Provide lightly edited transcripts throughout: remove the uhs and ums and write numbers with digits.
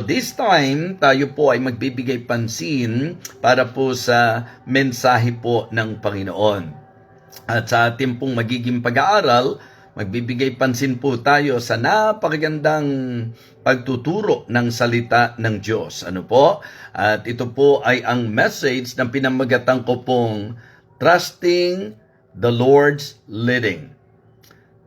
this time, tayo po ay magbibigay pansin para po sa mensahe po ng Panginoon. At sa ating pong magiging pag-aaral, magbibigay pansin po tayo sa napakagandang pagtuturo ng salita ng Diyos. Ano po? At ito po ay ang message na pinamagatan ko pong Trusting the Lord's Leading.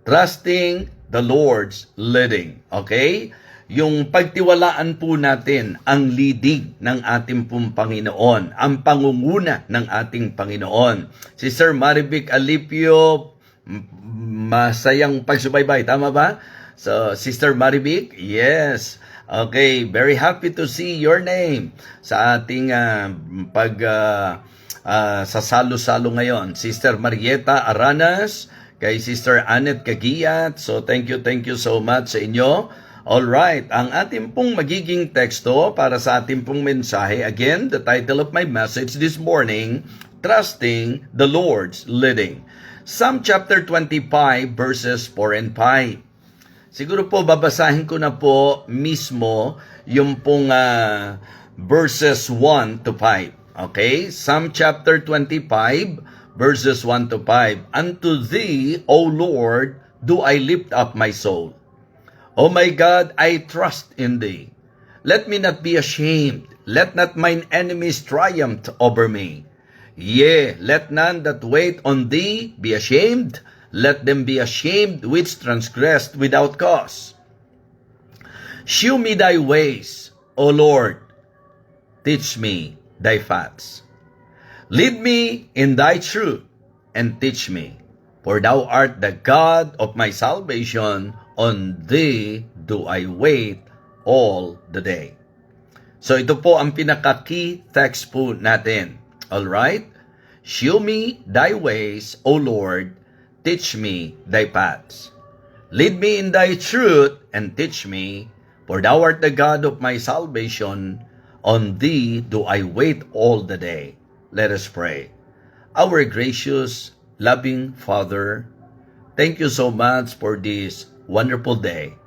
Trusting the Lord's Leading. Okay? Yung pagtiwalaan po natin ang leading ng ating pong Panginoon, ang pangunguna ng ating Panginoon. Si Sir Marivic Alipio, masayang pagsubaybay, tama ba? So, Sister Marivic, yes. Okay, very happy to see your name sa ating sa salo-salo ngayon. Sister Marieta Aranas, kay Sister Annette Kagiyat. So, thank you so much sa inyo. Alright, ang ating pong magiging teksto para sa ating pong mensahe, again, the title of my message this morning, Trusting the Lord's Leading. Psalm chapter 25 verses 4 and 5. Siguro po babasahin ko na po mismo yung pong verses 1 to 5. Okay? Psalm chapter 25 verses 1 to 5. Unto thee, O Lord, do I lift up my soul. O my God, I trust in thee. Let me not be ashamed. Let not mine enemies triumph over me. Yea, let none that wait on thee be ashamed. Let them be ashamed which transgressed without cause. Shew me thy ways, O Lord. Teach me thy paths. Lead me in thy truth, and teach me. For thou art the God of my salvation. On thee do I wait all the day. So ito po ang pinaka-key text po natin. Alright? Shew me thy ways, O Lord. Teach me thy paths. Lead me in thy truth, and teach me. For thou art the God of my salvation. On thee do I wait all the day. Let us pray. Our gracious, loving Father, thank you so much for this wonderful day.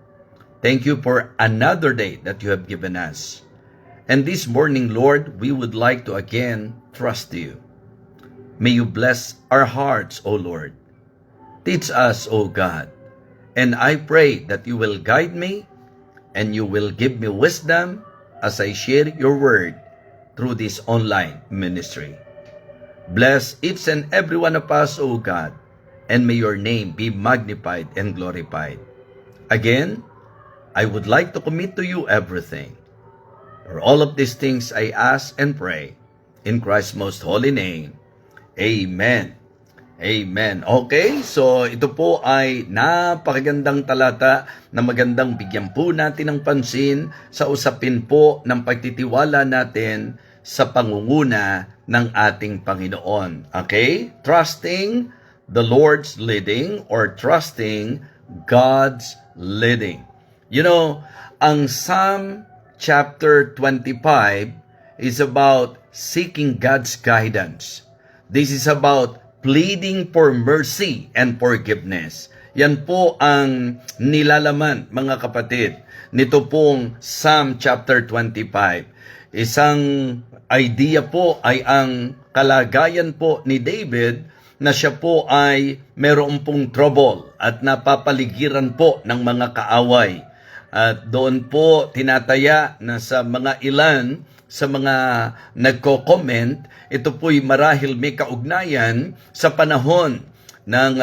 Thank you for another day that you have given us. And this morning, Lord, we would like to again trust you. May you bless our hearts, O Lord. Teach us, O God. And I pray that you will guide me and you will give me wisdom as I share your word through this online ministry. Bless each and every one of us, O God, and may your name be magnified and glorified. Again, I would like to commit to you everything. For all of these things I ask and pray in Christ's most holy name. Amen. Amen. Okay, so ito po ay napakagandang talata na magandang bigyan po natin ng pansin sa usapin po ng pagtitiwala natin sa pangunguna ng ating Panginoon. Okay? Trusting the Lord's leading or trusting God's leading. You know, ang Psalm chapter 25 is about seeking God's guidance. This is about pleading for mercy and forgiveness. Yan po ang nilalaman, mga kapatid, nito pong Psalm chapter 25. Isang idea po ay ang kalagayan po ni David na siya po ay meron pong trouble at napapaligiran po ng mga kaaway. At doon po tinataya na sa mga ilan, sa mga nagko-comment, ito po'y marahil may kaugnayan sa panahon ng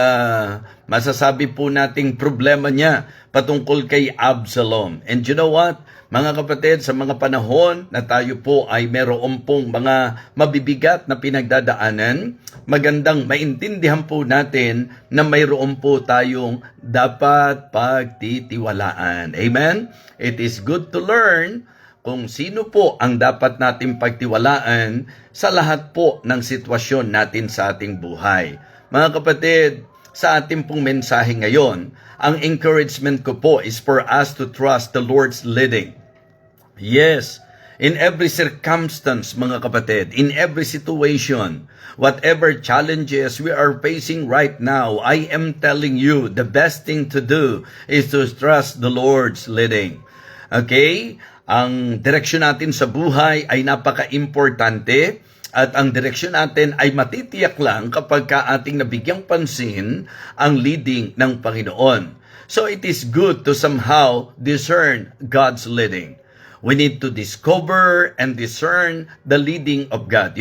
masasabi po nating problema niya patungkol kay Absalom. And you know what? Mga kapatid, sa mga panahon na tayo po ay meron pong mga mabibigat na pinagdadaanan, magandang maintindihan po natin na mayroon po tayong dapat pagtitiwalaan. Amen? It is good to learn kung sino po ang dapat natin pagtiwalaan sa lahat po ng sitwasyon natin sa ating buhay. Mga kapatid, sa ating pong mensahe ngayon, ang encouragement ko po is for us to trust the Lord's leading. Yes, in every circumstance, mga kapatid, in every situation, whatever challenges we are facing right now, I am telling you, the best thing to do is to trust the Lord's leading. Okay? ang direksyon natin sa buhay ay napaka-importante at ang direksyon natin ay matitiyak lang kapag ating nabigyang pansin ang leading ng Panginoon. So it is good to somehow discern God's leading. We need to discover and discern the leading of God.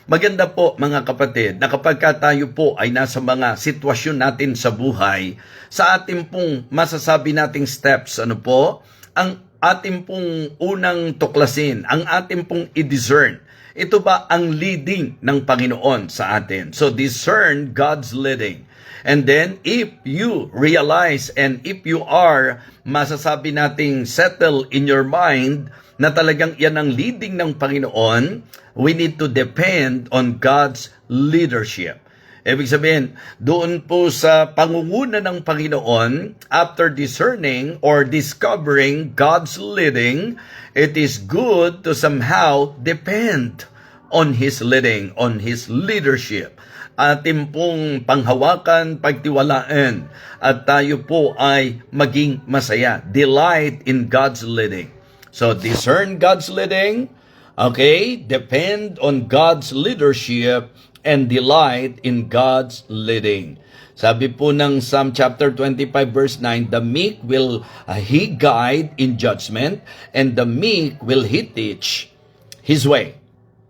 Maganda po mga kapatid na kapag tayo po ay nasa mga sitwasyon natin sa buhay, sa ating pong masasabi nating steps, ang ating pong unang tuklasin, ang ating pong i-discern. Ito ba ang leading ng Panginoon sa atin? So discern God's leading. And then, if you realize and if you are, masasabi nating settle in your mind na talagang yan ang leading ng Panginoon, we need to depend on God's leadership. Ibig sabihin, doon po sa pangunguna ng Panginoon, after discerning or discovering God's leading, it is good to somehow depend on His leading, on His leadership. Atin pong panghawakan, pagtiwalaan, at tayo po ay maging masaya. Delight in God's leading. So, discern God's leading, okay? Depend on God's leadership, and delight in God's leading. Sabi po ng Psalm chapter 25 verse 9, the meek will He guide in judgment, and the meek will He teach His way.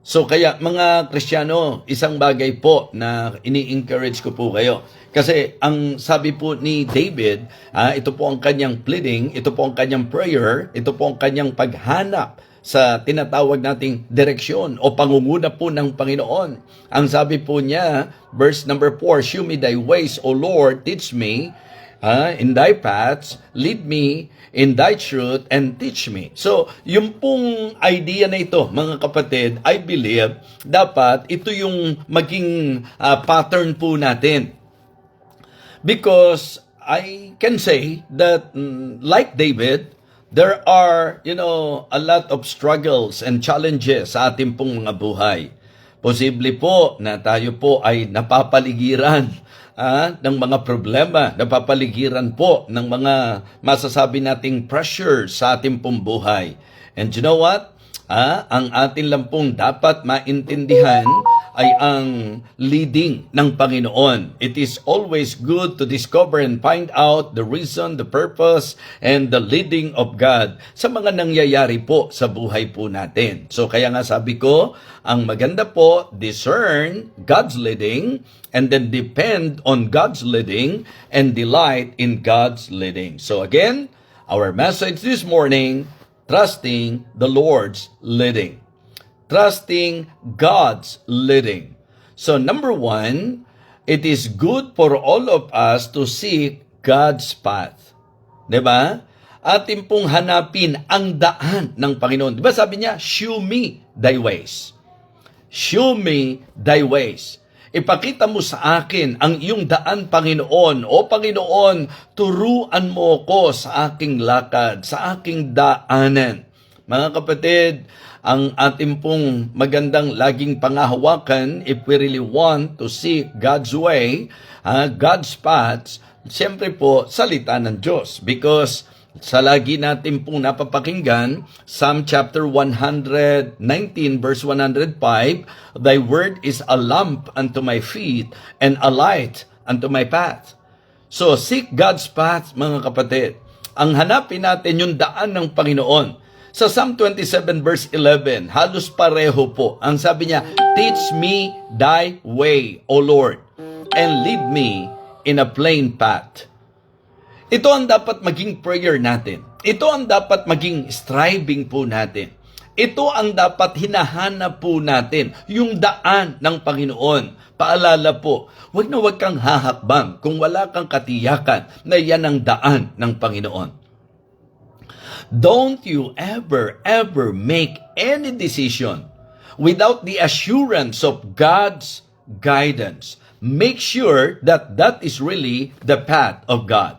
So kaya mga Kristiyano, isang bagay po na ini-encourage ko po kayo. Kasi ang sabi po ni David, ito po ang kanyang pleading, ito po ang kanyang prayer, ito po ang kanyang paghanap sa tinatawag nating direksyon o pangunguna po ng Panginoon. Ang sabi po niya, verse number 4, "Show me thy ways, O Lord, teach me in thy paths, lead me in thy truth, and teach me." So, yung pong idea na ito, mga kapatid, I believe, dapat ito yung maging pattern po natin. Because I can say that, like David, there are, a lot of struggles and challenges sa ating pong mga buhay. Posible po na tayo po ay napapaligiran ng mga problema, napapaligiran po ng mga masasabi nating pressure sa ating pong buhay. And you know what? Ang atin lang pong dapat maintindihan ay ang leading ng Panginoon. It is always good to discover and find out the reason, the purpose, and the leading of God sa mga nangyayari po sa buhay po natin. So kaya nga sabi ko, ang maganda po, discern God's leading, and then depend on God's leading, and delight in God's leading. So again, our message this morning, trusting the Lord's leading. Trusting God's leading. So number 1, it is good for all of us to seek God's path. Diba? Atin pong hanapin ang daan ng Panginoon. Diba sabi niya, show me thy ways. Show me thy ways. Ipakita mo sa akin ang iyong daan, Panginoon. O Panginoon, turuan mo ko sa aking lakad, sa aking daanan. Mga kapatid, ang ating pong magandang laging pangahawakan, if we really want to seek God's way, God's paths, siyempre po, salita ng Diyos. Because sa lagi natin pong napapakinggan, Psalm chapter 119 verse 105, "Thy word is a lamp unto my feet and a light unto my path." So, seek God's path, mga kapatid. Ang hanapin natin yung daan ng Panginoon. Sa Psalm 27 verse 11, halos pareho po. Ang sabi niya, "Teach me thy way, O Lord, and lead me in a plain path." Ito ang dapat maging prayer natin. Ito ang dapat maging striving po natin. Ito ang dapat hinahanap po natin, yung daan ng Panginoon. Paalala po, huwag na huwag kang hahakbang kung wala kang katiyakan na yan ang daan ng Panginoon. Don't you ever make any decision without the assurance of God's guidance. Make sure that that is really the path of God.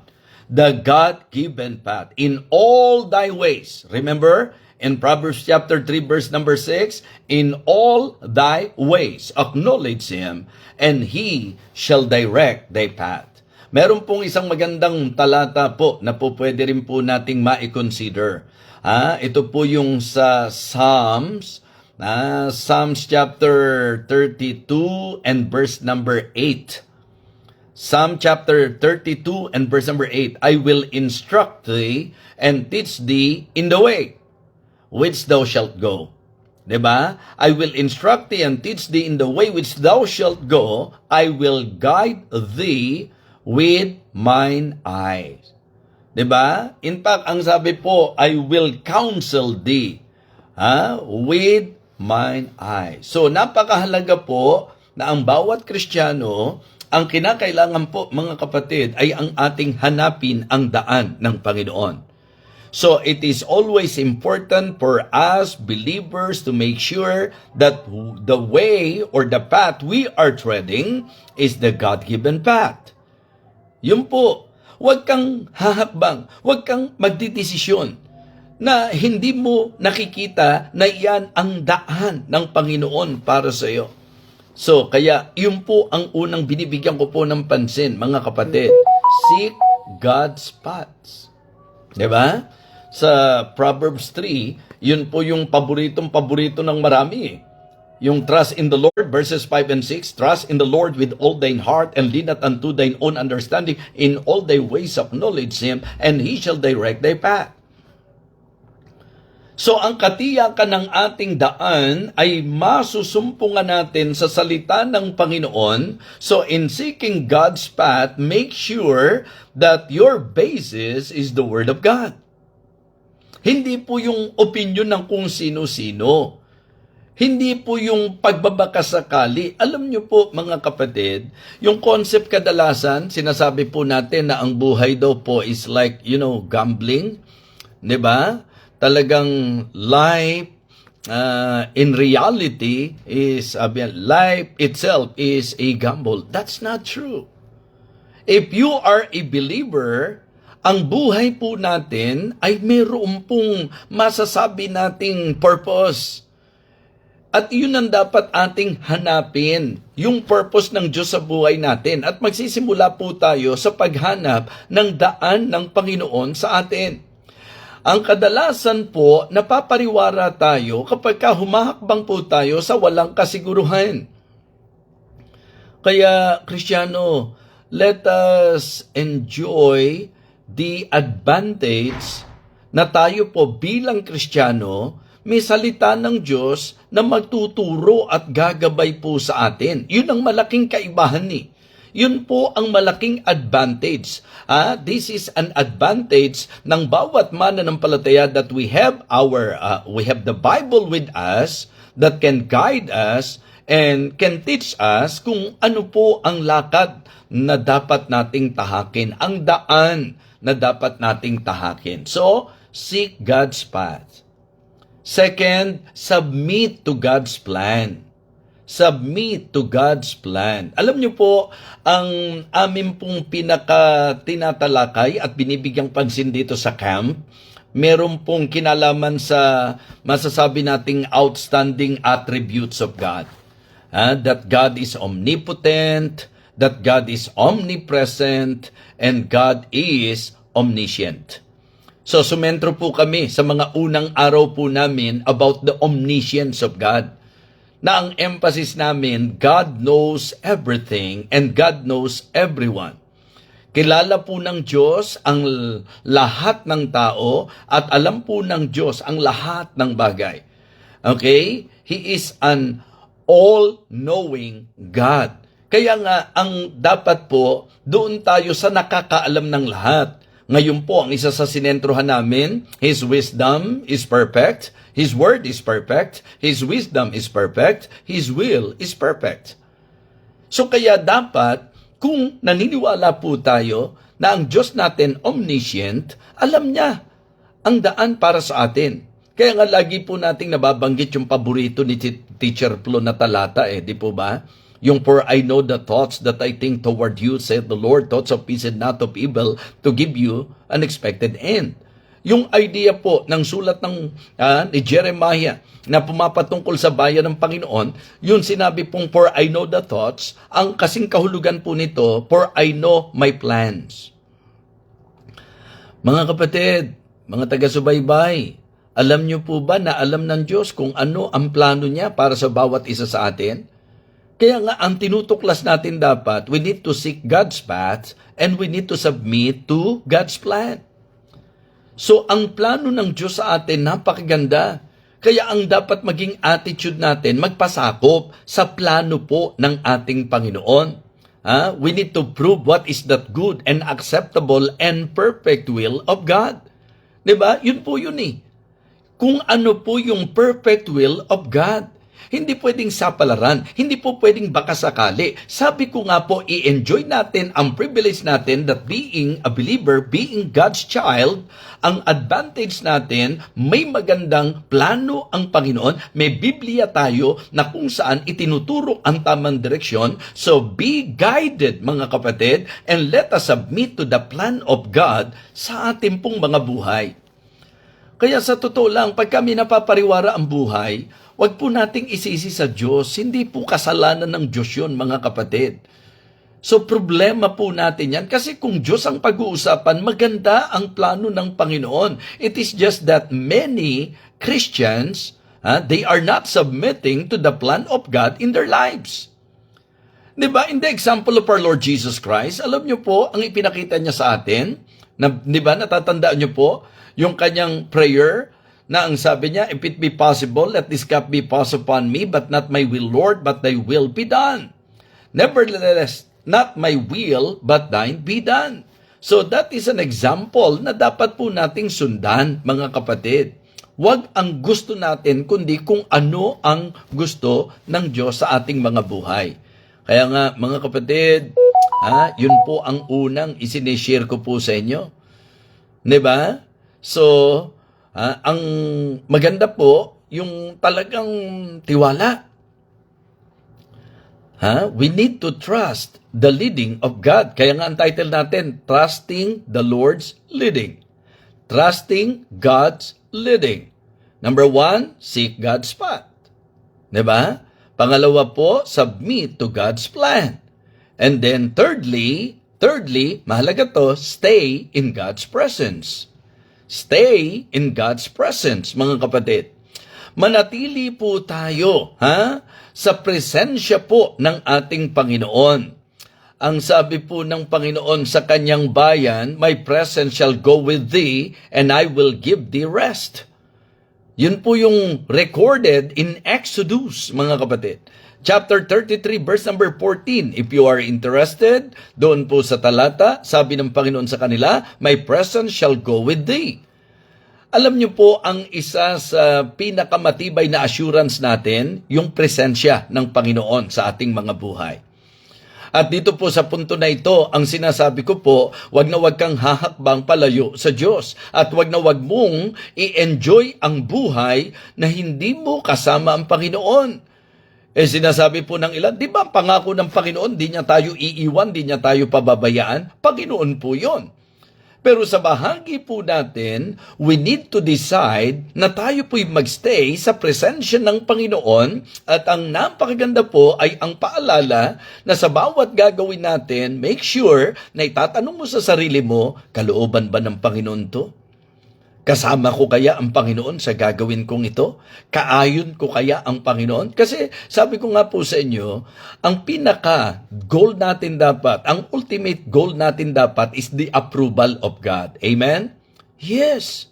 The God-given path in all thy ways. Remember, in Proverbs chapter 3 verse number 6, "In all thy ways acknowledge Him, and He shall direct thy path." Meron pong isang magandang talata po na po pwede rin po nating ma-consider. Ito po yung sa Psalms, Psalms chapter 32 and verse number 8. Psalm chapter 32 and verse number 8. I will instruct thee and teach thee in the way which thou shalt go. Diba? I will instruct thee and teach thee in the way which thou shalt go. I will guide thee with mine eyes. Diba? In fact, ang sabi po, I will counsel thee with mine eyes. So, napakahalaga po na ang bawat Kristiyano, ang kinakailangan po, mga kapatid, ay ang ating hanapin ang daan ng Panginoon. So, it is always important for us believers to make sure that the way or the path we are treading is the God-given path. Yun po, huwag kang hahakbang, huwag kang magdidesisyon na hindi mo nakikita na iyan ang daan ng Panginoon para sa iyo. So, kaya yun po ang unang binibigyan ko po ng pansin, mga kapatid. Seek God's paths. Diba? Sa Proverbs 3, yun po yung paborito ng marami. Yung trust in the Lord, verses 5 and 6, trust in the Lord with all thine heart, and lean not unto thine own understanding. In all thy ways acknowledge Him, and He shall direct thy path. So, ang katiyakan ng ating daan ay masusumpungan natin sa salita ng Panginoon. So, in seeking God's path, make sure that your basis is the Word of God. Hindi po yung opinion ng kung sino-sino. Hindi po yung pagbabakasakali. Alam niyo po, mga kapatid, yung concept kadalasan, sinasabi po natin na ang buhay daw po is like, gambling. Diba? Talagang life, in reality, life itself is a gamble. That's not true. If you are a believer, ang buhay po natin ay mayroon pong masasabi nating purpose. At yun ang dapat ating hanapin, yung purpose ng Diyos sa buhay natin. At magsisimula po tayo sa paghanap ng daan ng Panginoon sa atin. Ang kadalasan po, napapariwara tayo kapag humahakbang po tayo sa walang kasiguruhan. Kaya, Kristiyano, let us enjoy the advantage na tayo po bilang Kristiyano, may salita ng Diyos na magtuturo at gagabay po sa atin. Yun ang malaking kaibahan Yun po ang malaking advantage. This is an advantage ng bawat mananampalataya that we have the Bible with us that can guide us and can teach us kung ano po ang lakad na dapat nating tahakin, ang daan na dapat nating tahakin. So, seek God's path. Second, submit to God's plan. Submit to God's plan. Alam niyo po, ang amin pong pinaka-tinatalakay at binibigyang pansin dito sa camp, meron pong kinalaman sa masasabi nating outstanding attributes of God. That God is omnipotent, that God is omnipresent, and God is omniscient. So, sumentro po kami sa mga unang araw po namin about the omniscience of God. Na ang emphasis namin, God knows everything and God knows everyone. Kilala po ng Diyos ang lahat ng tao at alam po ng Diyos ang lahat ng bagay. Okay? He is an all-knowing God. Kaya nga, ang dapat po, doon tayo sa nakakaalam ng lahat. Ngayon po, ang isa sa sinentrohan namin, His wisdom is perfect, His word is perfect, His wisdom is perfect, His will is perfect. So kaya dapat, kung naniniwala po tayo na ang Diyos natin omniscient, alam niya ang daan para sa atin. Kaya nga lagi po nating nababanggit yung paborito ni Teacher Flo na talata di po ba? Yung for I know the thoughts that I think toward you, saith the Lord, thoughts of peace and not of evil, to give you an expected end. Yung idea po ng sulat ni Jeremiah na pumapatungkol sa bayan ng Panginoon, yun sinabi pong for I know the thoughts, ang kasing kahulugan po nito, for I know my plans. Mga kapatid, mga taga-subaybay, Alam niyo po ba na alam ng Diyos kung ano ang plano niya para sa bawat isa sa atin? Kaya nga, ang tinutuklas natin dapat, we need to seek God's path and we need to submit to God's plan. So, ang plano ng Diyos sa atin, napakaganda. Kaya ang dapat maging attitude natin, magpasakop sa plano po ng ating Panginoon. We need to prove what is that good and acceptable and perfect will of God. Diba? Yun po yun eh. Kung ano po yung perfect will of God. Hindi pwedeng sapalaran, hindi po pwedeng baka sakali. Sabi ko nga po, i-enjoy natin ang privilege natin that being a believer, being God's child, ang advantage natin, may magandang plano ang Panginoon, may Biblia tayo na kung saan itinuturo ang tamang direksyon. So be guided mga kapatid and let us submit to the plan of God sa ating pong mga buhay. Kaya sa totoo lang, pag kami napapariwara ang buhay, wag po nating isisi sa Diyos. Hindi po kasalanan ng Diyos yun, mga kapatid. So problema po natin yan. Kasi kung Diyos ang pag-uusapan, maganda ang plano ng Panginoon. It is just that many Christians, they are not submitting to the plan of God in their lives. Diba? In the example of our Lord Jesus Christ, alam niyo po, ang ipinakita niya sa atin, diba, natatandaan niyo po, yung kanyang prayer, na ang sabi niya, if it be possible, let this cup be passed upon me, but not my will, Lord, but thy will be done. Nevertheless, not my will, but thine be done. So that is an example na dapat po nating sundan, mga kapatid. Huwag ang gusto natin, kundi kung ano ang gusto ng Diyos sa ating mga buhay. Kaya nga, mga kapatid, yun po ang unang isinishare ko po sa inyo. Diba? So, ang maganda po, yung talagang tiwala. We need to trust the leading of God. Kaya nga ang title natin, Trusting the Lord's Leading. Trusting God's Leading. Number 1, seek God's path. Diba? Pangalawa po, submit to God's plan. And then thirdly, mahalaga to, stay in God's presence. Stay in God's presence, mga kapatid. Manatili po tayo, sa presensya po ng ating Panginoon. Ang sabi po ng Panginoon sa kanyang bayan, my presence shall go with thee, and I will give thee rest. Yun po yung recorded in Exodus, mga kapatid. Chapter 33, verse number 14. If you are interested, doon po sa talata, sabi ng Panginoon sa kanila, my presence shall go with thee. Alam niyo po, ang isa sa pinakamatibay na assurance natin, yung presensya ng Panginoon sa ating mga buhay. At dito po sa punto na ito, ang sinasabi ko po, wag na wag kang hahakbang palayo sa Diyos. At wag na wag mong i-enjoy ang buhay na hindi mo kasama ang Panginoon. Sinasabi po ng ilan, di ba pangako ng Panginoon, di niya tayo iiwan, di niya tayo pababayaan? Panginoon po yon. Pero sa bahagi po natin, we need to decide na tayo po'y magstay sa presensya ng Panginoon at ang napakaganda po ay ang paalala na sa bawat gagawin natin, make sure na itatanong mo sa sarili mo, kalooban ba ng Panginoon to? Kasama ko kaya ang Panginoon sa gagawin kong ito? Kaayon ko kaya ang Panginoon? Kasi sabi ko nga po sa inyo, ang pinaka-goal natin dapat, ang ultimate goal natin dapat is the approval of God. Amen? Yes.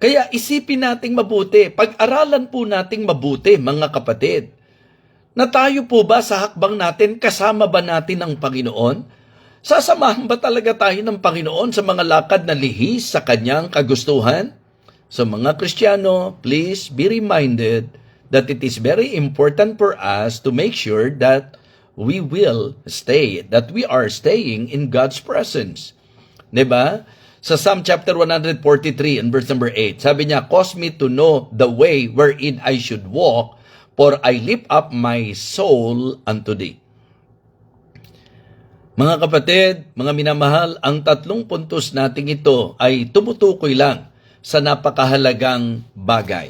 Kaya isipin nating mabuti, pag-aralan po nating mabuti, mga kapatid, na tayo po ba sa hakbang natin, kasama ba natin ang Panginoon? Sasamahan ba talaga tayo ng Panginoon sa mga lakad na lihis sa kanyang kagustuhan? So mga Kristiyano, please be reminded that it is very important for us to make sure that we are staying in God's presence. Diba? Sa Psalm chapter 143 and verse number 8, sabi niya, cause me to know the way wherein I should walk, for I lift up my soul unto thee. Mga kapatid, mga minamahal, ang tatlong puntos nating ito ay tumutukoy lang sa napakahalagang bagay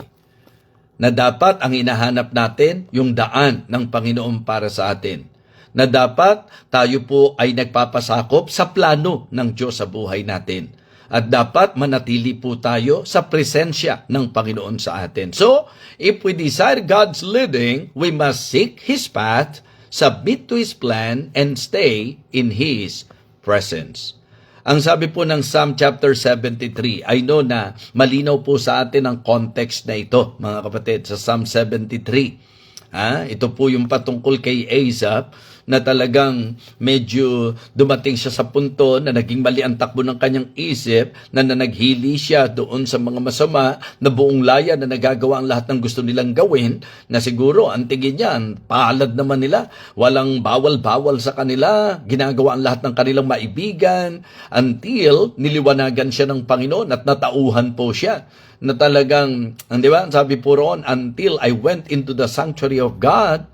na dapat ang hinahanap natin yung daan ng Panginoon para sa atin. Na dapat tayo po ay nagpapasakop sa plano ng Diyos sa buhay natin. At dapat manatili po tayo sa presensya ng Panginoon sa atin. So, if we desire God's leading, we must seek His path, submit to His plan, and stay in His presence. Ang sabi po ng Psalm chapter 73, I know na malinaw po sa atin ang context na ito, mga kapatid, sa Psalm 73. Ito po yung patungkol kay Asaph na talagang medyo dumating siya sa punto na naging mali ang takbo ng kanyang isip, na naghili siya doon sa mga masama, na buong laya na nagagawa ang lahat ng gusto nilang gawin, na siguro ang tingin niyan, palad naman nila, walang bawal-bawal sa kanila, ginagawa ang lahat ng kanilang maibigan, until niliwanagan siya ng Panginoon at natauhan po siya na talagang, di ba, sabi po roon, until I went into the sanctuary of God,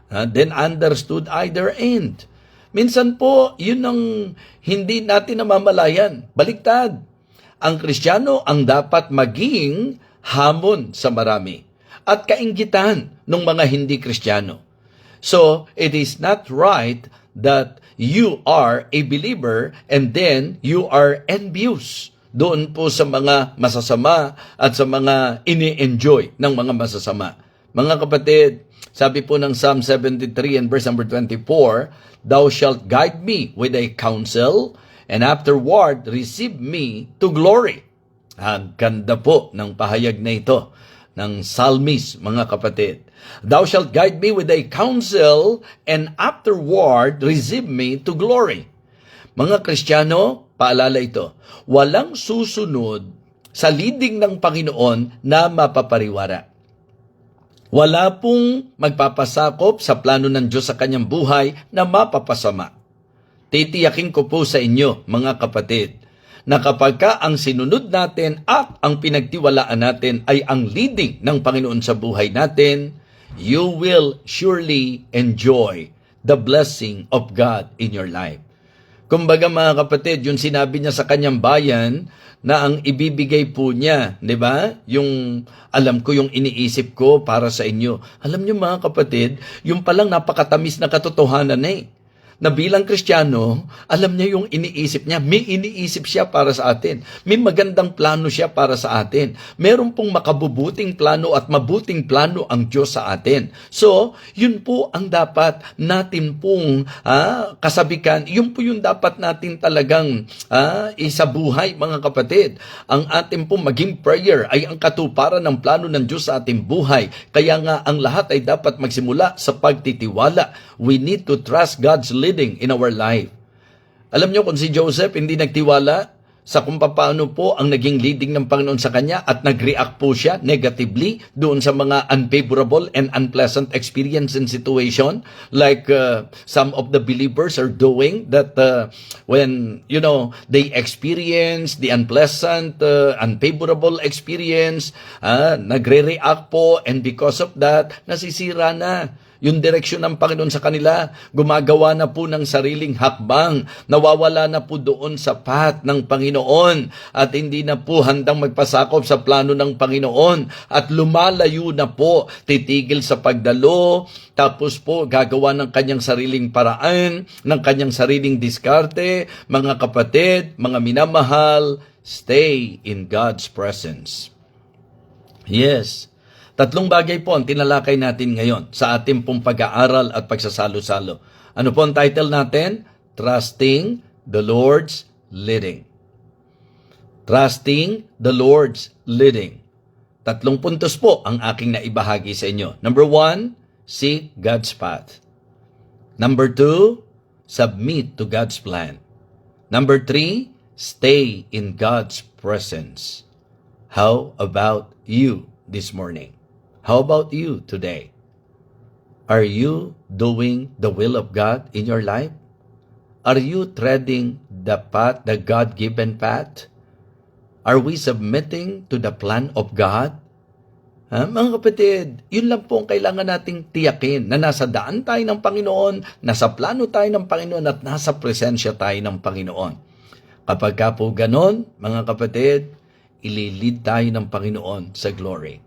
then understood I their end. Minsan po, yun ang hindi natin namamalayan. Baliktad. Ang Kristiyano ang dapat maging hamon sa marami at kainggitan ng mga hindi Kristiyano. So, it is not right that you are a believer and then you are envious doon po sa mga masasama at sa mga ini-enjoy ng mga masasama. Mga kapatid, sabi po ng Psalm 73 and verse number 24, Thou shalt guide me with thy counsel, and afterward receive me to glory. Ang ganda po ng pahayag na ito ng psalmist, mga kapatid. Thou shalt guide me with thy counsel, and afterward receive me to glory. Mga Kristiyano, paalala ito, walang susunod sa leading ng Panginoon na mapapariwara. Wala pong magpapasakop sa plano ng Diyos sa kanyang buhay na mapapasama. Titiyakin ko po sa inyo, mga kapatid, na kapag ka ang sinunod natin at ang pinagtiwalaan natin ay ang leading ng Panginoon sa buhay natin, you will surely enjoy the blessing of God in your life. Kumbaga mga kapatid, yung sinabi niya sa kanyang bayan na ang ibibigay po niya, di ba? Yung alam ko, yung iniisip ko para sa inyo. Alam niyo mga kapatid, yung palang napakatamis na katotohanan na bilang Kristiyano, alam niya yung iniisip niya. May iniisip siya para sa atin. May magandang plano siya para sa atin. Meron pong makabubuting plano at mabuting plano ang Diyos sa atin. So, yun po ang dapat natin pong kasabikan. Yun po yung dapat natin talagang isabuhay, mga kapatid. Ang atin pong maging prayer ay ang katuparan ng plano ng Diyos sa ating buhay. Kaya nga, ang lahat ay dapat magsimula sa pagtitiwala. We need to trust God's leading in our life. Alam niyo kung si Joseph hindi nagtiwala sa kung paano po ang naging leading ng Panginoon sa kanya at nag-react po siya negatively doon sa mga unfavorable and unpleasant experience and situation like some of the believers are doing that when, they experience the unpleasant, unfavorable experience, nagre-react po, and because of that, nasisira na yung direksyon ng Panginoon sa kanila, gumagawa na po ng sariling hakbang, nawawala na po doon sa path ng Panginoon at hindi na po handang magpasakop sa plano ng Panginoon at lumalayo na po, titigil sa pagdalo, tapos po gagawa ng kanyang sariling paraan, ng kanyang sariling diskarte. Mga kapatid, mga minamahal, stay in God's presence. Yes. 3 bagay po ang tinalakay natin ngayon sa ating pong pag-aaral at pagsasalo-salo. Ano po ang title natin? Trusting the Lord's Leading. Trusting the Lord's Leading. 3 puntos po ang aking naibahagi sa inyo. Number 1, seek God's path. Number 2, submit to God's plan. Number 3, stay in God's presence. How about you this morning? How about you today? Are you doing the will of God in your life? Are you treading the path, the God-given path? Are we submitting to the plan of God? Mga kapatid, yun lang po ang kailangan nating tiyakin na nasa daan tayo ng Panginoon, nasa plano tayo ng Panginoon at nasa presensya tayo ng Panginoon. Kapag ka po ganon, mga kapatid, ililid tayo ng Panginoon sa glory.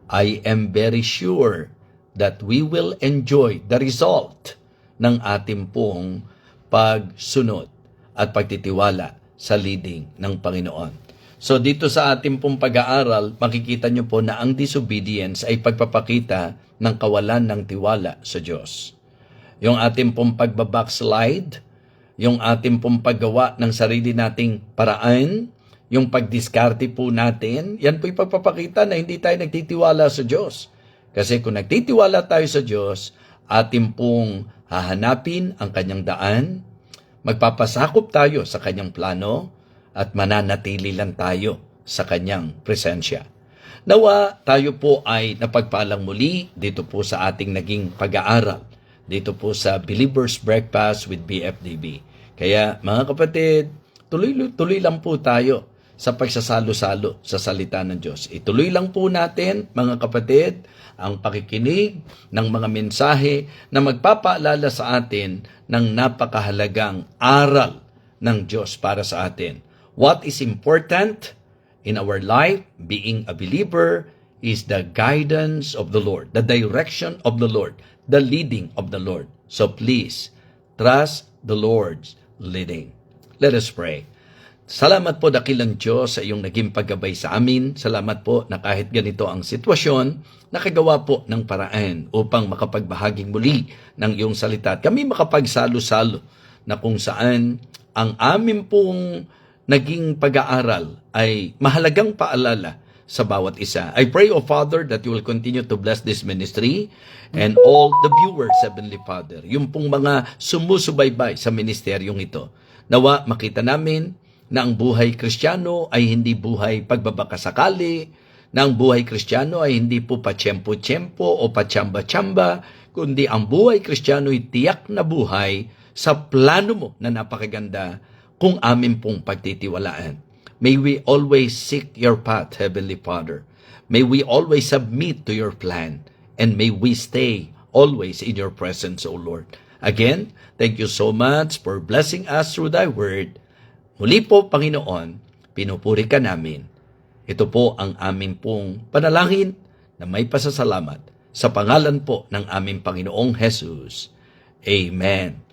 I am very sure that we will enjoy the result ng ating pong pagsunod at pagtitiwala sa leading ng Panginoon. So dito sa ating pong pag-aaral, makikita nyo po na ang disobedience ay pagpapakita ng kawalan ng tiwala sa Diyos. Yung ating pong pagbabackslide, yung ating pong paggawa ng sarili nating paraan, yung pagdiskarte po natin, yan po'y pagpapakita na hindi tayo nagtitiwala sa Diyos. Kasi kung nagtitiwala tayo sa Diyos, ating pong hahanapin ang kanyang daan, magpapasakop tayo sa kanyang plano, at mananatili lang tayo sa kanyang presensya. Nawa tayo po ay napagpalang muli dito po sa ating naging pag-aaral, dito po sa Believer's Breakfast with BFDB. Kaya mga kapatid, tuloy lang po tayo sa pagsasalo-salo sa salita ng Diyos. Ituloy lang po natin, mga kapatid, ang pakikinig ng mga mensahe na magpapaalala sa atin ng napakahalagang aral ng Diyos para sa atin. What is important in our life, being a believer, is the guidance of the Lord, the direction of the Lord, the leading of the Lord. So please, trust the Lord's leading. Let us pray. Salamat po dakilang Diyos sa iyong naging paggabay sa amin. Salamat po na kahit ganito ang sitwasyon, nakagawa po ng paraan upang makapagbahaging muli ng iyong salita. At kami makapagsalo-salo na kung saan ang amin pong naging pag-aaral ay mahalagang paalala sa bawat isa. I pray, O Father, that you will continue to bless this ministry and all the viewers, Heavenly Father. Yung pong mga sumusubaybay sa ministeryong ito. Nawa, makita namin na ang buhay Kristiyano ay hindi buhay pagbabakasakali, na ang buhay Kristiyano ay hindi po patsyempo-tsyempo o patsamba-tsamba, kundi ang buhay Kristiyano ay tiyak na buhay sa plano mo na napakaganda kung amin pong pagtitiwalaan. May we always seek your path, Heavenly Father. May we always submit to your plan. And may we stay always in your presence, O Lord. Again, thank you so much for blessing us through thy word. Muli po, Panginoon, pinupuri ka namin. Ito po ang aming pong panalangin na may pasasalamat sa pangalan po ng aming Panginoong Jesus. Amen.